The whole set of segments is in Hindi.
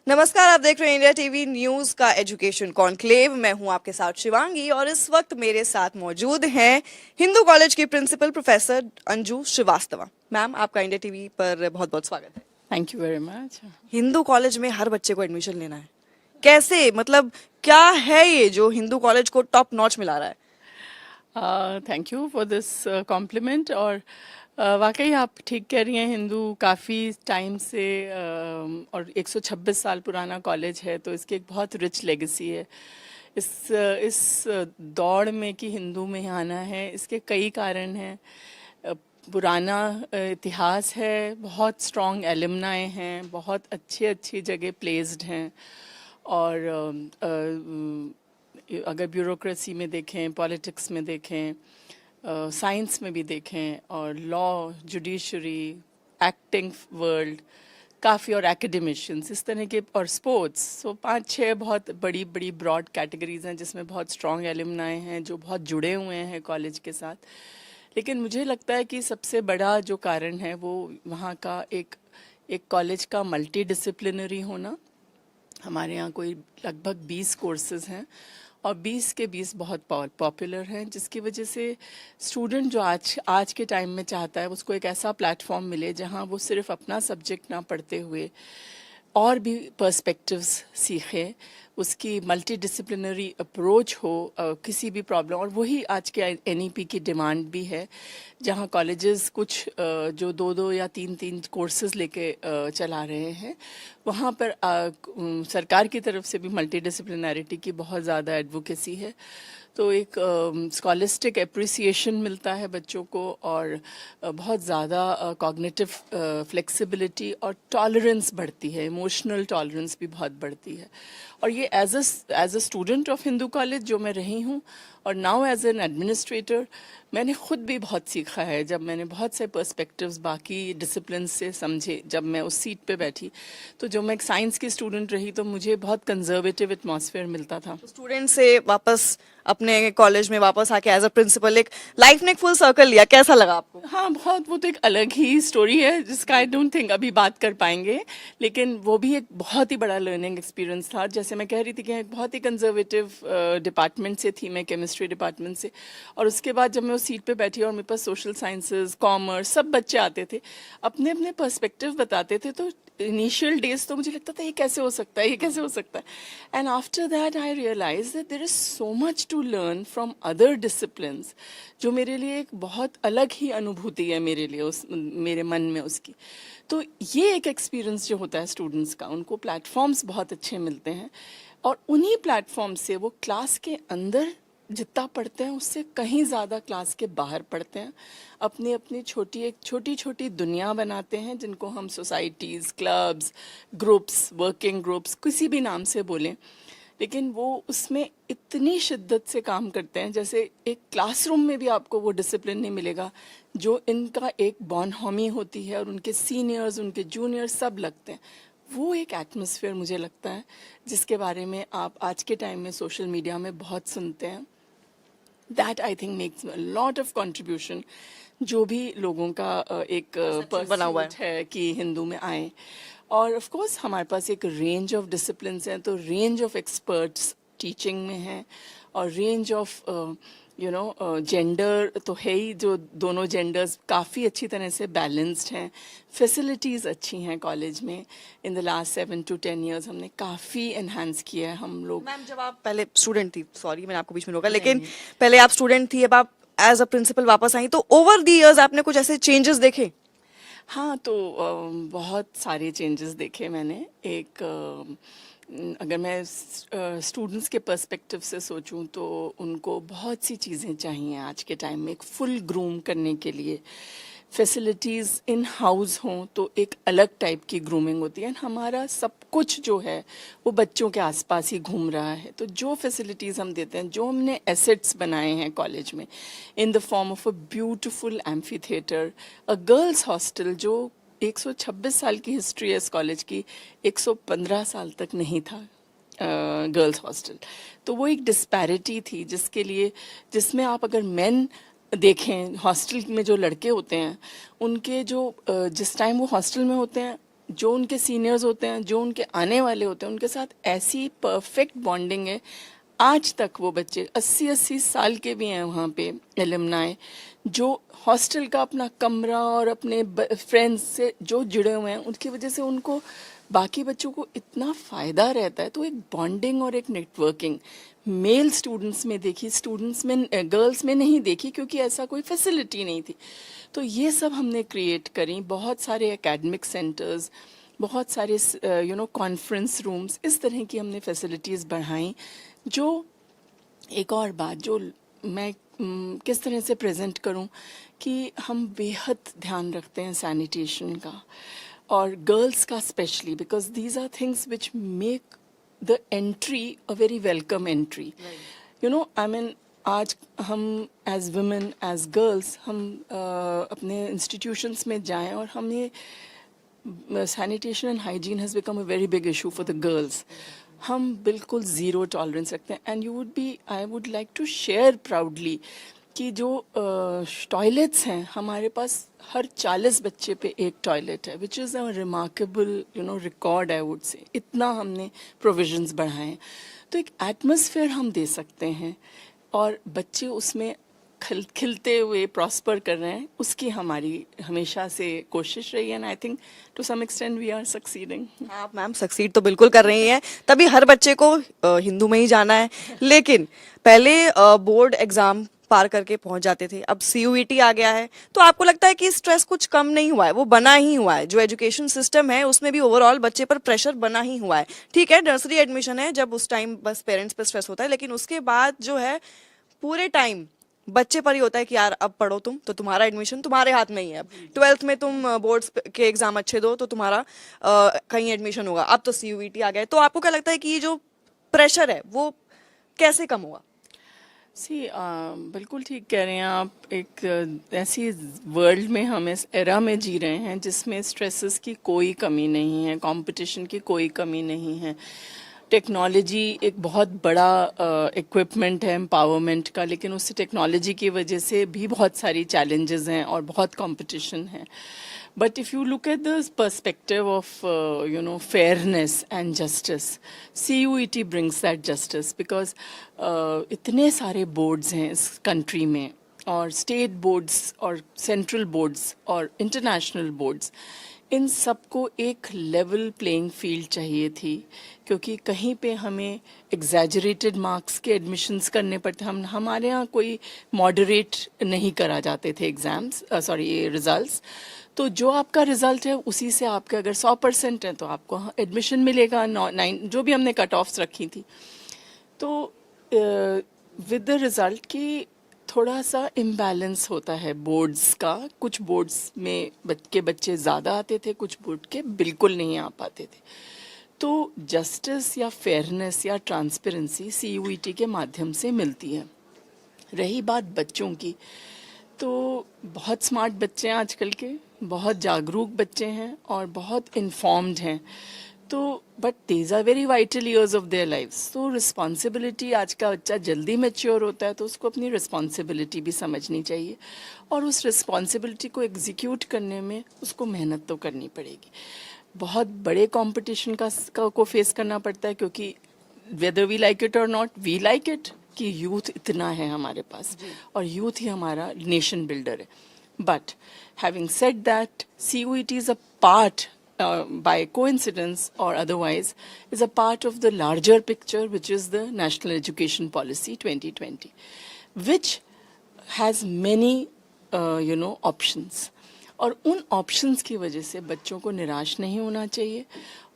नमस्कार, आप देख रहे हैं इंडिया टीवी न्यूज का एजुकेशन कॉन्क्लेव। मैं हूं आपके साथ शिवांगी और इस वक्त मेरे साथ मौजूद हैं हिंदू कॉलेज की principal professor Anju Srivastava. Ma'am, आपका इंडिया टीवी पर बहुत बहुत स्वागत है। Thank you very much. Hindu college में हर बच्चे को एडमिशन लेना है, कैसे, मतलब क्या है ये जो हिंदू कॉलेज को टॉप नॉच मिला रहा है? Thank you for this complement. और वाकई आप ठीक कह रही हैं, हिंदू काफ़ी टाइम से और 126 साल पुराना कॉलेज है, तो इसकी एक बहुत रिच लेगेसी है। इस दौड़ में कि हिंदू में आना है, इसके कई कारण हैं। पुराना इतिहास है, बहुत स्ट्रॉन्ग एलुमनाई हैं, बहुत अच्छी जगह प्लेस्ड हैं। और अगर ब्यूरोक्रेसी में देखें, पॉलिटिक्स में देखें, साइंस में भी देखें, और लॉ, जुडिशरी, एक्टिंग वर्ल्ड काफ़ी, और एकेडमिशियंस इस तरह के, और स्पोर्ट्स, सो 5-6 बहुत बड़ी बड़ी ब्रॉड कैटेगरीज हैं जिसमें बहुत स्ट्रॉन्ग एलुमनाई हैं जो बहुत जुड़े हुए हैं कॉलेज के साथ। लेकिन मुझे लगता है कि सबसे बड़ा जो कारण है वो वहाँ का एक कॉलेज का मल्टी डिसिप्लिनरी होना। हमारे यहाँ कोई लगभग 20 कोर्सेज हैं और 20 के 20 बहुत पॉपुलर हैं, जिसकी वजह से स्टूडेंट जो आज के टाइम में चाहता है उसको एक ऐसा प्लेटफॉर्म मिले जहाँ वो सिर्फ अपना सब्जेक्ट ना पढ़ते हुए और भी पर्सपेक्टिव्स सीखे, उसकी मल्टी डिसिप्लिनरी अप्रोच हो किसी भी प्रॉब्लम। और वही आज के एनईपी की डिमांड भी है, जहाँ कॉलेजेस कुछ जो 2-2 या 3-3 कोर्सेज लेके चला रहे हैं, वहाँ पर सरकार की तरफ से भी मल्टी डिसिप्लिनरिटी की बहुत ज़्यादा एडवोकेसी है। तो एक स्कॉलिस्टिक एप्रिसिएशन मिलता है बच्चों को, और बहुत ज़्यादा कॉग्निटिव फ्लेक्सिबिलिटी और टॉलरेंस बढ़ती है, इमोशनल टॉलरेंस भी बहुत बढ़ती है। और ये as a student of Hindu college जो मैं रही हूँ, और नाउ एज एन एडमिनिस्ट्रेटर, मैंने खुद भी बहुत सीखा है। जब मैंने बहुत से पर्सपेक्टिव्स बाकी डिसिप्लिन से समझे, जब मैं उस सीट पे बैठी, तो जो मैं एक साइंस की स्टूडेंट रही तो मुझे बहुत कंजर्वेटिव एटमॉस्फेयर मिलता था। स्टूडेंट से वापस अपने कॉलेज में वापस आके एज अ प्रिंसिपल एक लाइफ ने एक फुल सर्कल लिया, कैसा लगा आपको? हाँ, बहुत, वो तो एक अलग ही स्टोरी है जिसका आई डोंट थिंक अभी बात कर पाएंगे, लेकिन वो भी एक बहुत ही बड़ा लर्निंग एक्सपीरियंस था। जैसे मैं कह रही थी कि एक बहुत ही कंजर्वेटिव डिपार्टमेंट से थी मैं, केमिस्ट्री डिपार्टमेंट से, और उसके बाद जब मैं उस सीट पे बैठी और मेरे पास सोशल साइंसेज, कॉमर्स, सब बच्चे आते थे, अपने अपने पर्सपेक्टिव बताते थे। तो इनिशियल डेज तो मुझे लगता था ये कैसे हो सकता है, ये कैसे हो सकता है। And after that I realise that there is so much to learn from other disciplines, जो मेरे लिए एक बहुत अलग ही अनुभूति है मेरे लिए, मेरे मन में उसकी। तो ये एक एक्सपीरियंस जो होता है स्टूडेंट्स का, उनको प्लेटफॉर्म्स बहुत अच्छे मिलते हैं, और उन्हीं प्लेटफॉर्म से वो क्लास के अंदर जितना पढ़ते हैं उससे कहीं ज़्यादा क्लास के बाहर पढ़ते हैं, अपनी अपनी छोटी छोटी दुनिया बनाते हैं, जिनको हम societies, clubs, groups, working groups, किसी भी नाम से बोलें, लेकिन वो उसमें इतनी शिद्दत से काम करते हैं जैसे एक क्लासरूम में भी आपको वो डिसिप्लिन नहीं मिलेगा जो इनका एक बॉनहॉमी होती है, और उनके सीनियर्स, उनके जूनियर्स सब लगते हैं। वो एक एटमॉस्फेयर मुझे लगता है जिसके बारे में आप आज के टाइम में सोशल मीडिया में बहुत सुनते हैं। That I think makes a lot of contribution, जो भी लोगों का एक बना हुआ परस्यूट है कि हिंदू में आए। और ऑफ कोर्स हमारे पास एक रेंज ऑफ डिसिप्लिन्स हैं, तो रेंज ऑफ एक्सपर्ट्स टीचिंग में हैं, और रेंज ऑफ जेंडर तो है ही, जो दोनों जेंडर्स काफ़ी अच्छी तरह से बैलेंस्ड हैं। फैसिलिटीज़ अच्छी हैं कॉलेज में। In the last 7 to 10 years हमने काफ़ी एनहांस किया है हम लोग। मैम, जब आप पहले स्टूडेंट थी, सॉरी मैंने आपको बीच में रोका, लेकिन पहले आप स्टूडेंट थी, अब आप एज अ प्रिंसिपल वापस आई, तो ओवर द इयर्स आपने कुछ ऐसे चेंजेस देखे? हाँ, तो बहुत सारे चेंजेस देखे मैंने। एक अगर मैं स्टूडेंट्स के पर्सपेक्टिव से सोचूं तो उनको बहुत सी चीज़ें चाहिए आज के टाइम में एक फुल ग्रूम करने के लिए। फैसिलिटीज़ इन हाउस हों तो एक अलग टाइप की ग्रूमिंग होती है। हमारा सब कुछ जो है वो बच्चों के आसपास ही घूम रहा है, तो जो फैसिलिटीज़ हम देते हैं, जो हमने एसेट्स बनाए हैं कॉलेज में in the form of a beautiful amphi theatre, a girls hostel जो 126 साल की हिस्ट्री है इस कॉलेज की, 115 साल तक नहीं था गर्ल्स हॉस्टल। तो वो एक डिस्पैरिटी थी जिसमें आप अगर मेन देखें, हॉस्टल में जो लड़के होते हैं उनके जो जिस टाइम वो हॉस्टल में होते हैं जो उनके सीनियर्स होते हैं, जो उनके आने वाले होते हैं, उनके साथ ऐसी परफेक्ट बॉन्डिंग है। आज तक वो बच्चे 80-80 साल के भी हैं वहाँ पे एलुमनाई, जो हॉस्टल का अपना कमरा और अपने फ्रेंड्स से जो जुड़े हुए हैं, उनकी वजह से उनको बाकी बच्चों को इतना फ़ायदा रहता है। तो एक बॉन्डिंग और एक नेटवर्किंग मेल स्टूडेंट्स में देखी, स्टूडेंट्स में, गर्ल्स में नहीं देखी, क्योंकि ऐसा कोई फैसिलिटी नहीं थी। तो ये सब हमने क्रिएट करी, बहुत सारे एकेडमिक सेंटर्स, बहुत सारे कॉन्फ्रेंस रूम्स, इस तरह की हमने फैसिलिटीज़ बढ़ाई। जो एक और बात जो मैं किस तरह से प्रेजेंट करूं कि हम बेहद ध्यान रखते हैं सैनिटेशन का, और गर्ल्स का specially, because these are things which make the entry a very welcome entry. You know, I mean, आज हम एज वुमेन, एज गर्ल्स, हम अपने इंस्टीट्यूशंस में जाएं और हम ये sanitation and hygiene has become a very big issue for the girls. हम बिल्कुल ज़ीरो टॉलरेंस रखते हैं, and I would like to share proudly कि जो टॉयलेट्स हैं हमारे पास, हर 40 बच्चे पे एक टॉयलेट है, which is a remarkable record, I would say. इतना हमने प्रोविजंस बढ़ाए हैं। तो एक एटमॉस्फेयर हम दे सकते हैं, और बच्चे उसमें खिलते हुए प्रॉस्पर कर रहे हैं, उसकी हमारी हमेशा से कोशिश रही है, and I think to some extent we are succeeding. आप मैम सक्सीड तो बिल्कुल कर रही हैं, तभी हर बच्चे को हिंदू में ही जाना है। लेकिन पहले बोर्ड एग्जाम पार करके पहुंच जाते थे, अब CUET आ गया है, तो आपको लगता है कि स्ट्रेस कुछ कम नहीं हुआ है? वो बना ही हुआ है। जो एजुकेशन सिस्टम है उसमें भी ओवरऑल बच्चे पर प्रेशर बना ही हुआ है। ठीक है, नर्सरी एडमिशन है, जब उस टाइम बस पेरेंट्स पे स्ट्रेस होता है, लेकिन उसके बाद जो है पूरे टाइम बच्चे पर ही होता है कि यार अब पढ़ो तुम, तो तुम्हारा एडमिशन तुम्हारे हाथ में ही है। अब 12th में तुम बोर्ड्स के एग्जाम अच्छे दो तो तुम्हारा कहीं एडमिशन होगा। अब तो CUET आ गया है, तो आपको क्या लगता है कि ये जो प्रेशर है वो कैसे कम होगा? बिल्कुल ठीक कह रहे हैं आप। एक ऐसी वर्ल्ड में हम इस एरा में जी रहे हैं जिसमें स्ट्रेसेस की कोई कमी नहीं है, कंपटीशन की कोई कमी नहीं है। टेक्नोलॉजी एक बहुत बड़ा इक्विपमेंट है एम्पावरमेंट का, लेकिन उससे टेक्नोलॉजी की वजह से भी बहुत सारी चैलेंजेस हैं और बहुत कंपटीशन है। But if you look at the perspective of fairness and justice, CUET brings that justice, because इतने सारे बोर्ड्स हैं इस कंट्री में, और स्टेट बोर्ड्स और सेंट्रल बोर्ड्स और इंटरनेशनल बोर्ड्स, इन सबको एक लेवल प्लेइंग फील्ड चाहिए थी, क्योंकि कहीं पे हमें एग्जैजरेटेड मार्क्स के एडमिशन्स करने पड़ते। हमारे यहाँ कोई मॉडरेट नहीं करा जाते थे एग्ज़ाम्स, ये रिज़ल्ट्स। तो जो आपका रिज़ल्ट है उसी से आपके अगर 100% है तो आपको एडमिशन मिलेगा, 9 जो भी हमने कट ऑफ्स रखी थी। तो विद द रिज़ल्ट की थोड़ा सा इम्बैलेंस होता है बोर्ड्स का। कुछ बोर्ड्स में के बच्चे ज़्यादा आते थे, कुछ बोर्ड के बिल्कुल नहीं आ पाते थे। तो जस्टिस या फेयरनेस या ट्रांसपेरेंसी CUET के माध्यम से मिलती है। रही बात बच्चों की, तो बहुत स्मार्ट बच्चे हैं आजकल के, बहुत जागरूक बच्चे हैं और बहुत इन्फॉर्म्ड हैं। तो but these are very vital years of their lifes. तो रिस्पॉन्सिबिलिटी, आज का बच्चा जल्दी मैच्योर होता है, तो उसको अपनी रिस्पॉन्सिबिलिटी भी समझनी चाहिए, और उस रिस्पॉन्सिबिलिटी को एग्जीक्यूट करने में उसको मेहनत तो करनी पड़ेगी। बहुत बड़े कंपटीशन को फेस करना पड़ता है, क्योंकि वेदर वी लाइक इट और नॉट, वी लाइक इट कि यूथ इतना है हमारे पास, और यूथ ही हमारा नेशन बिल्डर है। But having said that, CUET is a part, by coincidence or otherwise, is a part of the larger picture, which is the National Education Policy 2020, which has many options. और उन options की वजह से बच्चों को निराश नहीं होना चाहिए,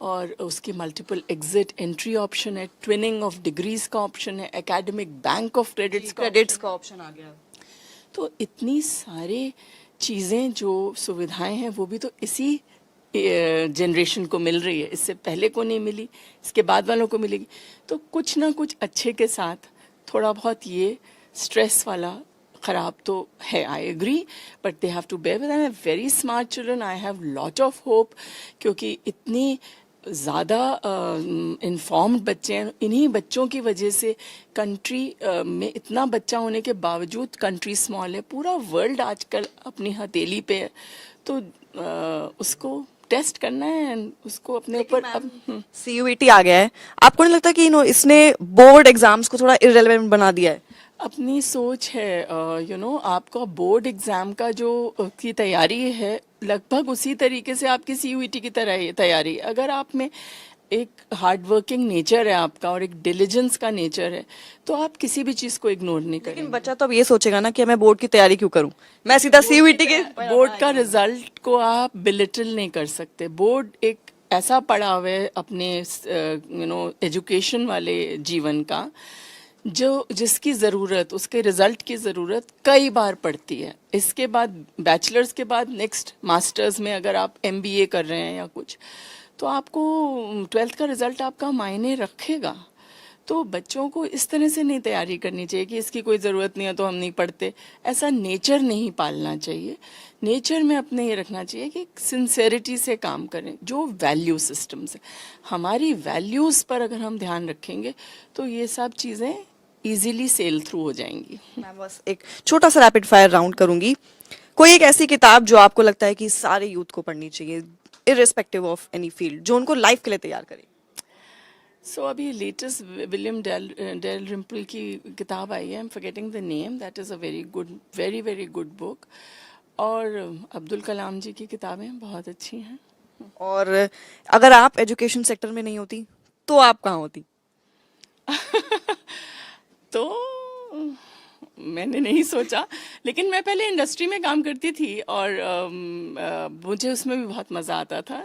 और उसकी मल्टीपल एग्जिट एंट्री ऑप्शन है, ट्विनिंग ऑफ डिग्रीज का ऑप्शन है, एकेडमिक बैंक ऑफ क्रेडिट्स का ऑप्शन आ गया। तो इतनी सारी चीज़ें, जो सुविधाएं हैं, वो भी तो इसी जनरेशन को मिल रही है, इससे पहले को नहीं मिली, इसके बाद वालों को मिलेगी। तो कुछ ना कुछ अच्छे के साथ थोड़ा बहुत ये स्ट्रेस वाला ख़राब तो है, I agree, but they have to bear with. I have very smart children, I have lot of hope, क्योंकि इतनी ज़्यादा इन्फॉर्म्ड बच्चे हैं। इन्हीं बच्चों की वजह से कंट्री में इतना बच्चा होने के बावजूद कंट्री स्मॉल है, पूरा वर्ल्ड आजकल अपनी हथेली पे है। तो उसको टेस्ट करना है and उसको अपने ऊपर CUET आ गया है, आपको नहीं लगता कि इसने बोर्ड एग्जाम्स को थोड़ा इररिलेवेंट बना दिया है? अपनी सोच है। आपका बोर्ड एग्जाम का जो की तैयारी है लगभग उसी तरीके से आपकी CUET की तरह तैयारी। अगर आप में एक हार्ड वर्किंग नेचर है आपका और एक डिलीजेंस का नेचर है तो आप किसी भी चीज को इग्नोर नहीं करेंगे। लेकिन बच्चा तो अब ये सोचेगा ना कि मैं बोर्ड की तैयारी क्यों करूं, मैं सीधा CUET के बोर्ड का रिजल्ट को आप बिलिटल नहीं कर सकते। बोर्ड एक ऐसा पड़ाव है अपने एजुकेशन वाले जीवन का जो जिसकी ज़रूरत, उसके रिजल्ट की ज़रूरत कई बार पड़ती है। इसके बाद बैचलर्स के बाद नेक्स्ट मास्टर्स में अगर आप MBA कर रहे हैं या कुछ, तो आपको 12th का रिजल्ट आपका मायने रखेगा। तो बच्चों को इस तरह से नहीं तैयारी करनी चाहिए कि इसकी कोई ज़रूरत नहीं है तो हम नहीं पढ़ते। ऐसा नेचर नहीं पालना चाहिए। नेचर में अपने ये रखना चाहिए कि सिंसेरिटी से काम करें। जो वैल्यू सिस्टम्स है, हमारी वैल्यूज़ पर अगर हम ध्यान रखेंगे तो ये सब चीज़ें इजीली सेल थ्रू हो जाएंगी। मैं बस एक छोटा सा रैपिड फायर राउंड करूंगी। कोई एक ऐसी किताब जो आपको लगता है कि सारे यूथ को पढ़नी चाहिए इररिस्पेक्टिव ऑफ एनी फील्ड, जो उनको लाइफ के लिए तैयार करे? सो अभी लेटेस्ट विलियम डेल रिम्पल की किताब आई है, I am forgetting the name, that is a very good, very very good book. और अब्दुल कलाम जी की किताबें बहुत अच्छी हैं। और अगर आप एजुकेशन सेक्टर में नहीं होती तो आप कहाँ होती? तो मैंने नहीं सोचा, लेकिन मैं पहले इंडस्ट्री में काम करती थी और मुझे उसमें भी बहुत मज़ा आता था।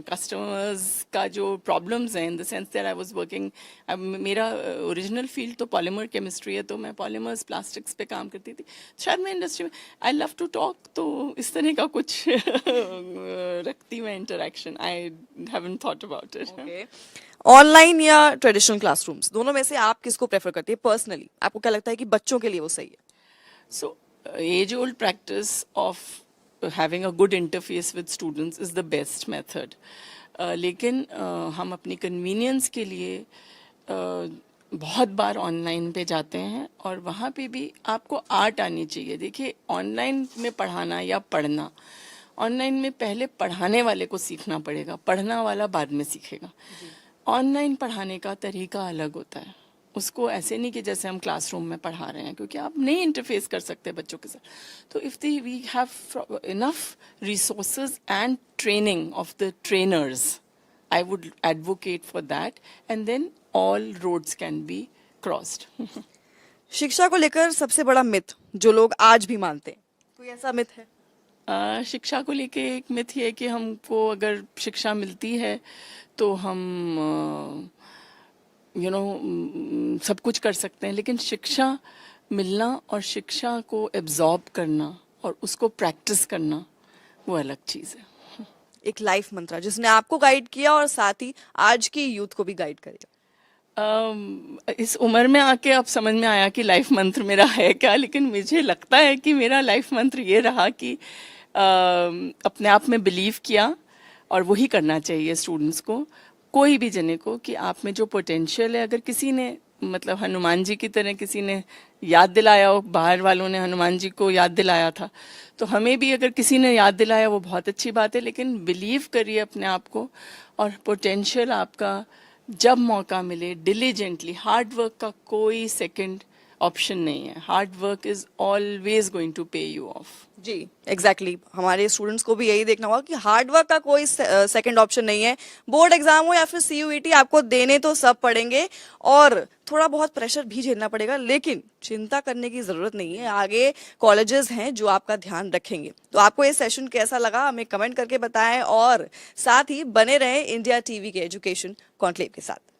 कस्टमर्स का जो प्रॉब्लम्स हैं, in the sense that I was working, मेरा ओरिजिनल फील्ड तो पॉलीमर केमिस्ट्री है, तो मैं पॉलीमर्स प्लास्टिक्स पे काम करती थी। शायद मैं इंडस्ट्री में आई लव टू टॉक, तो इस तरह का कुछ रखती मैं interaction. I haven't thought about it. Online या ट्रेडिशनल क्लासरूम्स, दोनों में से आप किसको प्रेफर करती है पर्सनली? आपको क्या लगता है कि बच्चों के लिए वो सही है? So, age old practice of having a good interface with students is the best method. लेकिन हम अपनी कन्वीनियंस के लिए बहुत बार ऑनलाइन पे जाते हैं और वहाँ पे भी आपको आर्ट आनी चाहिए। देखिए, ऑनलाइन में पढ़ाना या पढ़ना, ऑनलाइन में पहले पढ़ाने वाले को सीखना पड़ेगा, पढ़ना वाला बाद में सीखेगा। ऑनलाइन पढ़ाने का तरीका अलग होता है। उसको ऐसे नहीं कि जैसे हम क्लासरूम में पढ़ा रहे हैं, क्योंकि आप नहीं इंटरफेस कर सकते बच्चों के साथ। तो if we have enough resources and training of the trainers, I would advocate for that, and then all roads can be crossed. शिक्षा को लेकर सबसे बड़ा मिथ जो लोग आज भी मानते हैं, कोई ऐसा मिथ है? शिक्षा को लेके एक मिथ ये है कि हमको अगर शिक्षा मिलती है तो हम सब कुछ कर सकते हैं। लेकिन शिक्षा मिलना और शिक्षा को एब्जॉर्ब करना और उसको प्रैक्टिस करना वो अलग चीज़ है। एक लाइफ मंत्र जिसने आपको गाइड किया और साथ ही आज की यूथ को भी गाइड करेगा। इस उम्र में आके अब समझ में आया कि लाइफ मंत्र मेरा है क्या, लेकिन मुझे लगता है कि मेरा लाइफ मंत्र ये रहा कि अपने आप में बिलीव किया, और वही करना चाहिए स्टूडेंट्स को, कोई भी जने को, कि आप में जो पोटेंशियल है, अगर किसी ने मतलब हनुमान जी की तरह किसी ने याद दिलाया हो, बाहर वालों ने हनुमान जी को याद दिलाया था, तो हमें भी अगर किसी ने याद दिलाया वो बहुत अच्छी बात है। लेकिन बिलीव करिए अपने आप को, और पोटेंशियल आपका जब मौका मिले डिलीजेंटली, हार्ड वर्क का कोई सेकंड ऑप्शन नहीं है। Hard work is always going to pay you off. जी एग्जैक्टली हमारे स्टूडेंट्स को भी यही देखना होगा कि हार्ड वर्क का कोई सेकंड ऑप्शन नहीं है। बोर्ड एग्जाम हो या फिर CUET, आपको देने तो सब पड़ेंगे और थोड़ा बहुत प्रेशर भी झेलना पड़ेगा, लेकिन चिंता करने की जरूरत नहीं है। आगे कॉलेजेस हैं जो आपका ध्यान रखेंगे। तो आपको ये सेशन कैसा लगा हमें कमेंट करके बताएं, और साथ ही बने रहें इंडिया TV के एजुकेशन कॉन्क्लेव के साथ।